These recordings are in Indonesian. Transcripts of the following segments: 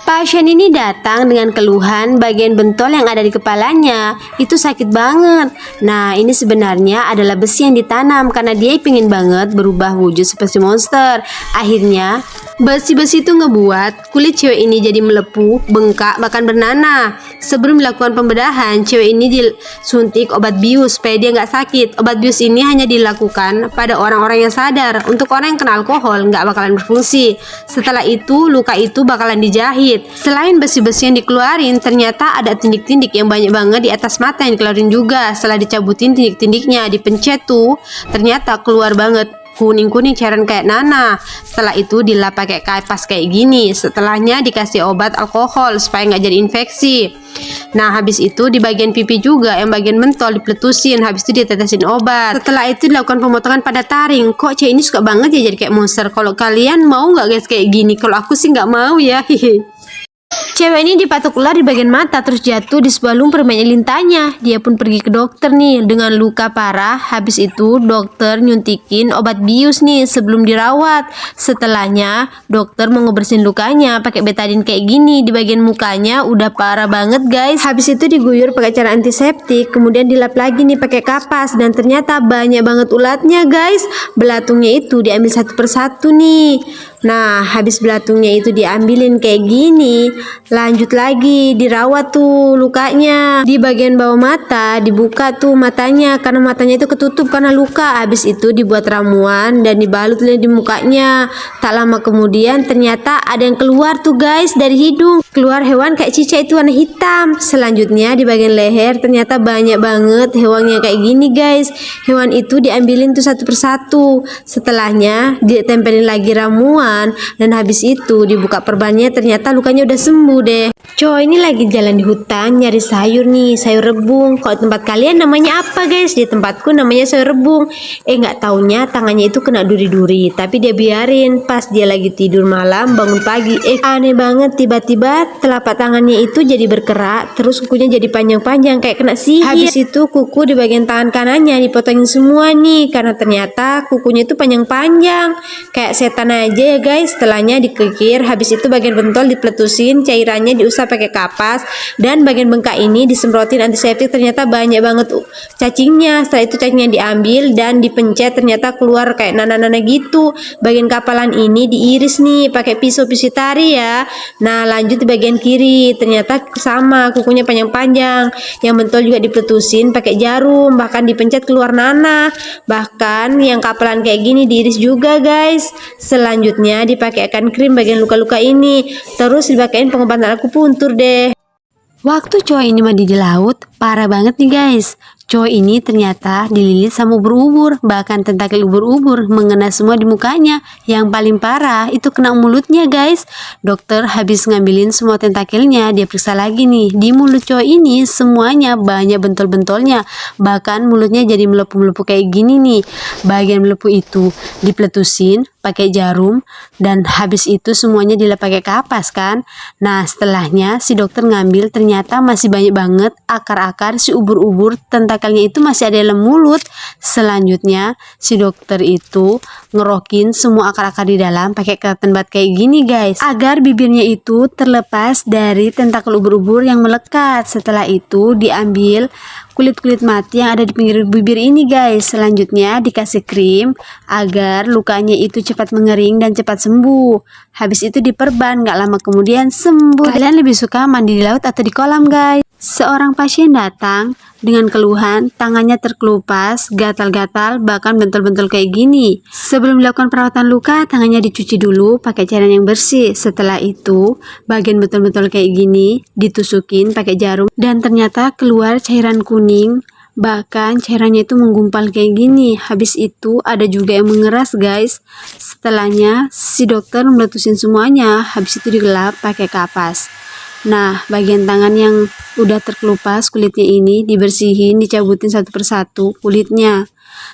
Pasien ini datang dengan keluhan bagian bentol yang ada di kepalanya itu sakit banget. Nah, ini sebenarnya adalah besi yang ditanam karena dia ingin banget berubah wujud seperti monster. Akhirnya, besi-besi itu ngebuat kulit cewek ini jadi melepuh, bengkak, bahkan bernanah. Sebelum melakukan pembedahan, cewek ini disuntik obat bius supaya dia nggak sakit. Obat bius ini hanya dilakukan pada orang-orang yang sadar. Untuk orang yang kena alkohol nggak bakalan berfungsi. Setelah itu, luka itu bakalan dijahit. Selain besi-besi yang dikeluarin, ternyata ada tindik-tindik yang banyak banget di atas mata yang dikeluarin juga. Setelah dicabutin tindik-tindiknya, dipencet tuh, ternyata keluar banget kuning-kuning cairan kayak nanah. Setelah itu dilap pakai kapas kayak gini. Setelahnya dikasih obat alkohol supaya nggak jadi infeksi. Nah, habis itu di bagian pipi juga yang bagian mentol dipletusin. Habis itu ditetesin obat. Setelah itu dilakukan pemotongan pada taring. Kok cewek ini suka banget ya jadi kayak monster. Kalau kalian mau nggak guys kayak gini? Kalau aku sih nggak mau ya. Cewek ini dipatok ular di bagian mata terus jatuh di sebuah lumpur banyak lintanya. Dia pun pergi ke dokter nih dengan luka parah. Habis itu dokter nyuntikin obat bius nih sebelum dirawat. Setelahnya dokter mau ngebersihin lukanya pakai betadine kayak gini di bagian mukanya udah parah banget guys. Habis itu diguyur pakai cara antiseptik, kemudian dilap lagi nih pakai kapas dan ternyata banyak banget ulatnya guys. Belatungnya itu diambil satu persatu nih. Nah, habis belatungnya itu diambilin kayak gini, lanjut lagi dirawat tuh lukanya. Di bagian bawah mata dibuka tuh matanya karena matanya itu ketutup karena luka. Habis itu dibuat ramuan dan dibalutnya di mukanya. Tak lama kemudian ternyata ada yang keluar tuh guys dari hidung. Keluar hewan kayak cicak itu warna hitam. Selanjutnya di bagian leher ternyata banyak banget hewannya kayak gini guys. Hewan itu diambilin tuh satu persatu. Setelahnya ditempelin lagi ramuan. Dan habis itu dibuka perbannya ternyata lukanya udah sembuh deh. Cowok ini lagi jalan di hutan nyari sayur nih, sayur rebung. Kalau tempat kalian namanya apa guys? Di tempatku namanya sayur rebung. Nggak taunya tangannya itu kena duri-duri, tapi dia biarin. Pas dia lagi tidur malam bangun pagi, aneh banget tiba-tiba telapak tangannya itu jadi bergerak, terus kukunya jadi panjang-panjang kayak kena sihir. Habis itu kuku di bagian tangan kanannya dipotongin semua nih karena ternyata kukunya itu panjang-panjang kayak setan aja ya guys. Setelahnya dikikir, habis itu bagian bentol dipletusin, cairannya diusap pakai kapas dan bagian bengkak ini disemprotin antiseptik. Ternyata banyak banget cacingnya. Setelah itu cacingnya diambil dan dipencet, ternyata keluar kayak nanah-nanah gitu. Bagian kapalan ini diiris nih pakai pisau tari ya. Nah, lanjut di bagian kiri, ternyata sama kukunya panjang-panjang. Yang bentol juga dipletusin pakai jarum, bahkan dipencet keluar nanah. Bahkan yang kapalan kayak gini diiris juga guys. Selanjutnya dipakaikan krim bagian luka-luka ini, terus dipakaiin pengobatan akupuntur deh. Waktu cowok ini mandi di laut, parah banget nih guys. Cowok ini ternyata dililit sama ubur-ubur, bahkan tentakel ubur-ubur mengena semua di mukanya. Yang paling parah itu kena mulutnya guys. Dokter habis ngambilin semua tentakelnya, dia periksa lagi nih. Di mulut cowok ini semuanya banyak bentol-bentolnya, bahkan mulutnya jadi melepuh-melepuh kayak gini nih. Bagian melepuh itu dipletusin pakai jarum dan habis itu semuanya dilap pakai kapas kan. Nah, setelahnya si dokter ngambil, ternyata masih banyak banget akar-akar si ubur-ubur, tentakelnya itu masih ada dalam mulut. Selanjutnya si dokter itu ngerokin semua akar-akar di dalam pakai cotton bud kayak gini guys, agar bibirnya itu terlepas dari tentakel ubur-ubur yang melekat. Setelah itu diambil kulit-kulit mati yang ada di pinggir bibir ini guys. Selanjutnya dikasih krim agar lukanya itu cepat mengering dan cepat sembuh. Habis itu diperban, gak lama kemudian sembuh. Kalian lebih suka mandi di laut atau di kolam guys? Seorang pasien datang dengan keluhan tangannya terkelupas, gatal-gatal, bahkan bentol-bentol kayak gini. Sebelum dilakukan perawatan luka, tangannya dicuci dulu pakai cairan yang bersih. Setelah itu, bagian bentol-bentol kayak gini ditusukin pakai jarum dan ternyata keluar cairan kuning. Bahkan cairannya itu menggumpal kayak gini. Habis itu ada juga yang mengeras guys. Setelahnya si dokter meletusin semuanya. Habis itu digelap pakai kapas. Nah, bagian tangan yang udah terkelupas kulitnya ini dibersihin, dicabutin satu persatu kulitnya.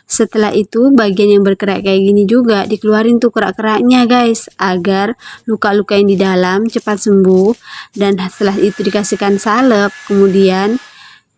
Setelah itu bagian yang berkerak kayak gini juga dikeluarin tuh kerak-keraknya guys, agar luka-luka yang di dalam cepat sembuh. Dan setelah itu dikasihkan salep, kemudian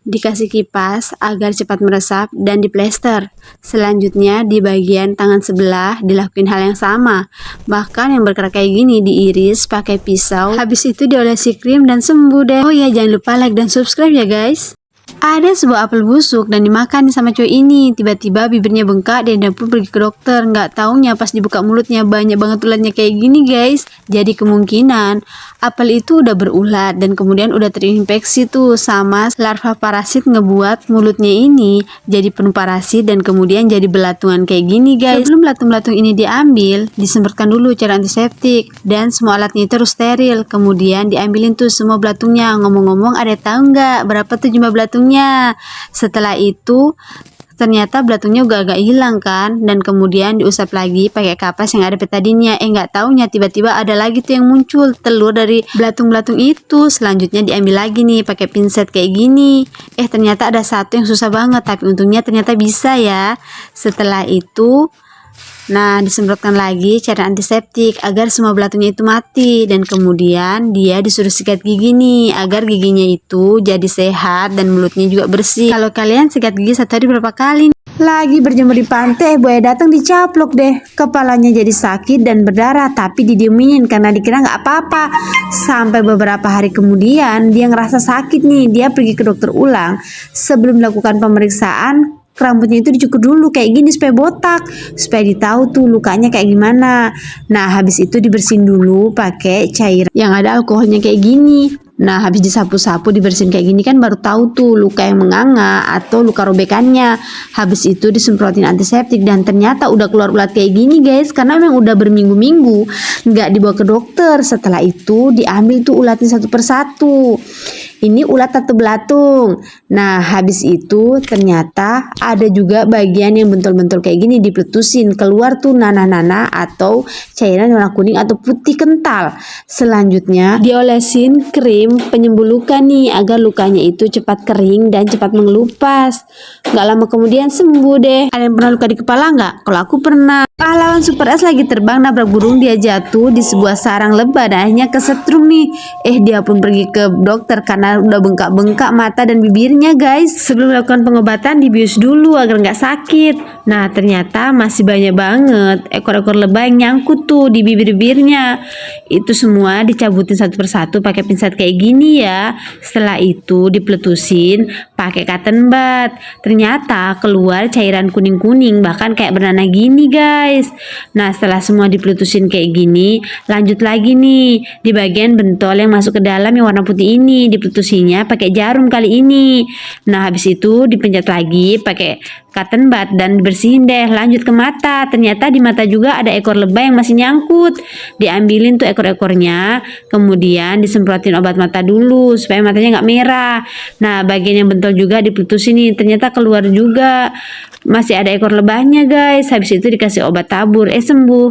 dikasih kipas agar cepat meresap dan diplester. Selanjutnya di bagian tangan sebelah dilakukan hal yang sama. Bahkan yang bergerak kayak gini diiris pakai pisau. Habis itu diolesi krim dan sembuh deh. Oh ya, jangan lupa like dan subscribe ya guys. Ada sebuah apel busuk dan dimakan sama cowok ini. Tiba-tiba bibirnya bengkak dan dia pun pergi ke dokter. Nggak taunya pas dibuka mulutnya banyak banget ulatnya kayak gini guys. Jadi kemungkinan apel itu udah berulat dan kemudian udah terinfeksi tuh sama larva parasit, ngebuat mulutnya ini jadi penuh parasit dan kemudian jadi belatungan kayak gini guys. Sebelum belatung-belatung ini diambil, disemprotkan dulu cairan antiseptik dan semua alatnya itu harus steril. Kemudian diambilin tuh semua belatungnya. Ngomong-ngomong, ada tahu nggak berapa tuh jumlah belatungnya? Setelah itu ternyata belatungnya juga agak hilang kan, dan kemudian diusap lagi pakai kapas yang ada betadinnya. Nggak taunya tiba-tiba ada lagi tuh yang muncul telur dari belatung-belatung itu. Selanjutnya diambil lagi nih pakai pinset kayak gini. Ternyata ada satu yang susah banget, tapi untungnya ternyata bisa ya. Setelah itu disemprotkan lagi cairan antiseptik agar semua belatungnya itu mati, dan kemudian dia disuruh sikat gigi nih agar giginya itu jadi sehat dan mulutnya juga bersih. Kalau kalian sikat gigi satu hari berapa kali? Lagi berjemur di pantai, buaya datang dicaplok deh. Kepalanya jadi sakit dan berdarah, tapi didiemin karena dikira nggak apa-apa. Sampai beberapa hari kemudian dia ngerasa sakit nih, dia pergi ke dokter ulang. Sebelum melakukan pemeriksaan, rambutnya itu dicukur dulu kayak gini supaya botak, supaya ditahu tuh lukanya kayak gimana. Habis itu dibersihin dulu pakai cairan yang ada alkoholnya kayak gini. Habis disapu-sapu dibersihin kayak gini kan baru tahu tuh luka yang menganga atau luka robekannya. Habis itu disemprotin antiseptik dan ternyata udah keluar ulat kayak gini guys, karena memang udah berminggu-minggu nggak dibawa ke dokter. Setelah itu diambil tuh ulatnya satu persatu. Ini ulat atau belatung. Habis itu ternyata ada juga bagian yang bentul-bentul kayak gini, dipletusin keluar tuh nanah-nanah atau cairan warna kuning atau putih kental. Selanjutnya diolesin krim penyembuh luka nih agar lukanya itu cepat kering dan cepat mengelupas. Nggak lama kemudian sembuh deh. Ada yang pernah luka di kepala nggak? Kalau aku pernah. Pahlawan Super S lagi terbang nabrak burung, dia jatuh di sebuah sarang lebah dan akhirnya kesetrum nih. Dia pun pergi ke dokter karena udah bengkak-bengkak mata dan bibirnya guys. Sebelum melakukan pengobatan dibius dulu agar nggak sakit. Ternyata masih banyak banget ekor-ekor lebah yang nyangkut tuh di bibir-bibirnya. Itu semua dicabutin satu persatu pakai pinset kayak gini ya. Setelah itu dipletusin pakai cotton bud. Ternyata keluar cairan kuning-kuning bahkan kayak bernanah gini guys. Setelah semua dipletusin kayak gini, lanjut lagi nih di bagian bentol yang masuk ke dalam yang warna putih ini, dipletusinya pakai jarum kali ini. Habis itu dipencet lagi pakai cotton bud dan dibersihin deh. Lanjut ke mata, ternyata di mata juga ada ekor lebah yang masih nyangkut. Diambilin tuh ekor-ekornya, kemudian disemprotin obat mata dulu supaya matanya nggak merah. Bagian yang bentol juga dipletusin nih, ternyata keluar juga masih ada ekor lebahnya guys. Habis itu dikasih obat tabur, sembuh.